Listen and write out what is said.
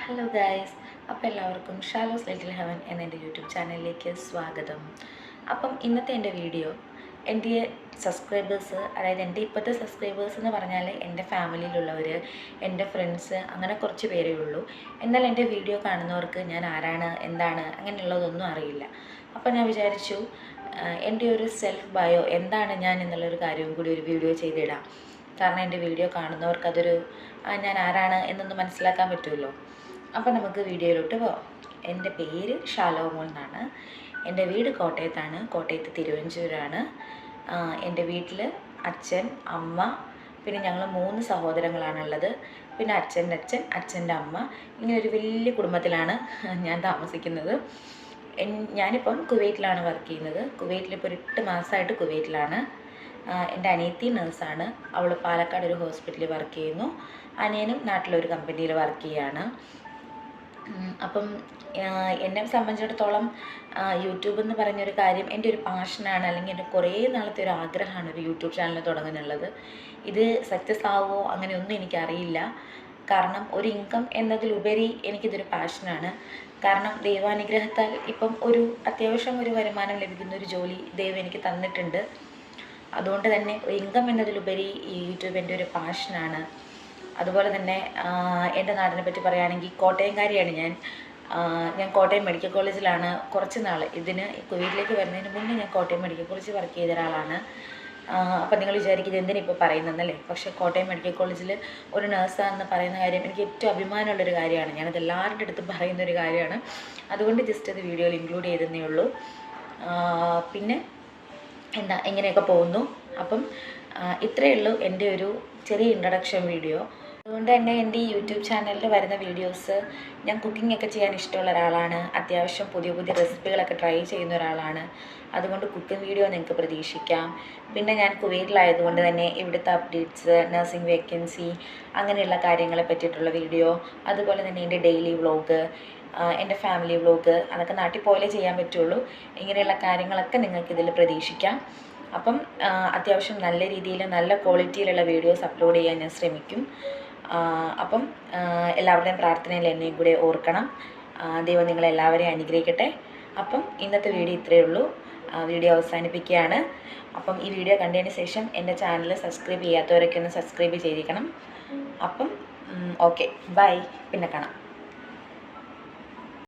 Hello guys, അപ്പോൾ എല്ലാവർക്കും ഷാലോസ് little heaven എന്ന എൻ്റെ യൂട്യൂബ് ചാനലിലേക്ക് സ്വാഗതം. അപ്പം ഇന്നത്തെ എൻ്റെ വീഡിയോ എൻ്റെ സബ്സ്ക്രൈബേഴ്സ്, അതായത് എൻ്റെ ഇപ്പോഴത്തെ സബ്സ്ക്രൈബേഴ്സ് എന്ന് പറഞ്ഞാൽ എൻ്റെ ഫാമിലിയിലുള്ളവർ, എൻ്റെ ഫ്രണ്ട്സ്, അങ്ങനെ കുറച്ച് പേരേ ഉള്ളൂ. എന്നാൽ എൻ്റെ വീഡിയോ കാണുന്നവർക്ക് ഞാൻ ആരാണ്, എന്താണ്, അങ്ങനെയുള്ളതൊന്നും അറിയില്ല. അപ്പോൾ ഞാൻ വിചാരിച്ചു എൻ്റെ ഒരു സെൽഫ് ബയോ എന്താണ് ഞാൻ എന്നുള്ളൊരു കാര്യവും കൂടി ഒരു വീഡിയോ ചെയ്തിടാം. കാരണം എൻ്റെ വീഡിയോ കാണുന്നവർക്ക് അതൊരു ഞാൻ ആരാണ് എന്നൊന്ന് മനസ്സിലാക്കാൻ പറ്റുമല്ലോ. അപ്പോൾ നമുക്ക് വീഡിയോയിലോട്ട് പോകാം. എൻ്റെ പേര് ഷാലോമോൾ എന്നാണ്. എൻ്റെ വീട് കോട്ടയത്താണ്, കോട്ടയത്ത് തിരുവഞ്ചൂരാണ്. എൻ്റെ വീട്ടിൽ അച്ഛൻ, അമ്മ, പിന്നെ ഞങ്ങൾ 3 സഹോദരങ്ങളാണുള്ളത്. പിന്നെ അച്ഛൻ്റെ അച്ഛൻ, അച്ഛൻ്റെ അമ്മ, ഇങ്ങനെ ഒരു വലിയ കുടുംബത്തിലാണ് ഞാൻ താമസിക്കുന്നത്. ഞാനിപ്പം കുവൈറ്റിലാണ് വർക്ക് ചെയ്യുന്നത്. കുവൈറ്റിലിപ്പോൾ ഒരു 8 മാസമായിട്ട് കുവൈറ്റിലാണ്. എൻ്റെ അനിയത്തി നേഴ്സാണ്. അവൾ പാലക്കാട് ഒരു ഹോസ്പിറ്റലിൽ വർക്ക് ചെയ്യുന്നു. അനിയനും നാട്ടിലൊരു കമ്പനിയിൽ വർക്ക് ചെയ്യുകയാണ്. അപ്പം എന്നെ സംബന്ധിച്ചിടത്തോളം യൂട്യൂബ് എന്ന് പറഞ്ഞൊരു കാര്യം എൻ്റെ ഒരു പാഷനാണ്, അല്ലെങ്കിൽ എൻ്റെ കുറേ നാളത്തെ ഒരു ആഗ്രഹമാണ് ഒരു യൂട്യൂബ് ചാനൽ തുടങ്ങുന്നുള്ളത്. ഇത് സക്സസ് ആവുമോ അങ്ങനെയൊന്നും എനിക്കറിയില്ല. കാരണം ഒരു ഇൻകം എന്നതിലുപരി എനിക്കിതൊരു പാഷനാണ്. കാരണം ദൈവാനുഗ്രഹത്താൽ ഇപ്പം ഒരു അത്യാവശ്യം ഒരു വരുമാനം ലഭിക്കുന്ന ഒരു ജോലി ദൈവം എനിക്ക് തന്നിട്ടുണ്ട്. അതുകൊണ്ട് തന്നെ ഇൻകം എന്നതിലുപരി ഈ യൂട്യൂബ് എൻ്റെ ഒരു പാഷനാണ്. അതുപോലെ തന്നെ എൻ്റെ നാടിനെ പറ്റി പറയുകയാണെങ്കിൽ കോട്ടയംകാരിയാണ് ഞാൻ കോട്ടയം മെഡിക്കൽ കോളേജിലാണ് കുറച്ച് നാൾ, ഇതിന് കുവൈറ്റിലേക്ക് വരുന്നതിന് മുന്നേ ഞാൻ കോട്ടയം മെഡിക്കൽ കോളേജിൽ വർക്ക് ചെയ്ത ഒരാളാണ്. അപ്പം നിങ്ങൾ വിചാരിക്കുന്നത് എന്തിനിപ്പോൾ പറയുന്നതെന്നല്ലേ. പക്ഷേ കോട്ടയം മെഡിക്കൽ കോളേജിൽ ഒരു നേഴ്സാണെന്ന് പറയുന്ന കാര്യം എനിക്ക് ഏറ്റവും അഭിമാനമുള്ളൊരു കാര്യമാണ്. ഞാനത് എല്ലാവരുടെ അടുത്തും പറയുന്നൊരു കാര്യമാണ്. അതുകൊണ്ട് ജസ്റ്റ് അത് വീഡിയോയിൽ ഇൻക്ലൂഡ് ചെയ്തതേ ഉള്ളൂ. പിന്നെ എന്താ, എങ്ങനെയൊക്കെ പോകുന്നു. അപ്പം ഇത്രയേ ഉള്ളൂ എൻ്റെ ഒരു ചെറിയ ഇൻട്രഡക്ഷൻ വീഡിയോ. അതുകൊണ്ട് തന്നെ എൻ്റെ ഈ യൂട്യൂബ് ചാനലിൽ വരുന്ന വീഡിയോസ്, ഞാൻ കുക്കിംഗ് ഒക്കെ ചെയ്യാൻ ഇഷ്ടമുള്ള ഒരാളാണ്. അത്യാവശ്യം പുതിയ പുതിയ റെസിപ്പികളൊക്കെ ട്രൈ ചെയ്യുന്ന ഒരാളാണ്. അതുകൊണ്ട് കുക്കിംഗ് വീഡിയോ നിങ്ങൾക്ക് പ്രതീക്ഷിക്കാം. പിന്നെ ഞാൻ കുവൈറ്റിലായതുകൊണ്ട് തന്നെ ഇവിടുത്തെ അപ്ഡേറ്റ്സ്, നഴ്സിംഗ് വേക്കൻസി, അങ്ങനെയുള്ള കാര്യങ്ങളെ പറ്റിയിട്ടുള്ള വീഡിയോ, അതുപോലെ തന്നെ എൻ്റെ ഡെയിലി വ്ളോഗ്, എൻ്റെ ഫാമിലി വ്ളോഗ്, അതൊക്കെ നാട്ടിൽ പോലെ ചെയ്യാൻ പറ്റുള്ളൂ. ഇങ്ങനെയുള്ള കാര്യങ്ങളൊക്കെ നിങ്ങൾക്കിതിൽ പ്രതീക്ഷിക്കാം. അപ്പം അത്യാവശ്യം നല്ല രീതിയിൽ നല്ല ക്വാളിറ്റിയിലുള്ള വീഡിയോസ് അപ്ലോഡ് ചെയ്യാൻ ഞാൻ ശ്രമിക്കും. അപ്പം എല്ലാവരുടെയും പ്രാർത്ഥനയിൽ എന്നെയും കൂടെ ഓർക്കണം. ദൈവം നിങ്ങളെല്ലാവരെയും അനുഗ്രഹിക്കട്ടെ. അപ്പം ഇന്നത്തെ വീഡിയോ ഇത്രയേ ഉള്ളൂ. വീഡിയോ അവസാനിപ്പിക്കുകയാണ്. അപ്പം ഈ വീഡിയോ കണ്ടതിന് ശേഷം എൻ്റെ ചാനൽ സബ്സ്ക്രൈബ് ചെയ്യാത്തവരൊക്കെ ഒന്ന് സബ്സ്ക്രൈബ് ചെയ്തിരിക്കണം. അപ്പം ഓക്കെ, ബൈ, പിന്നെ കാണാം.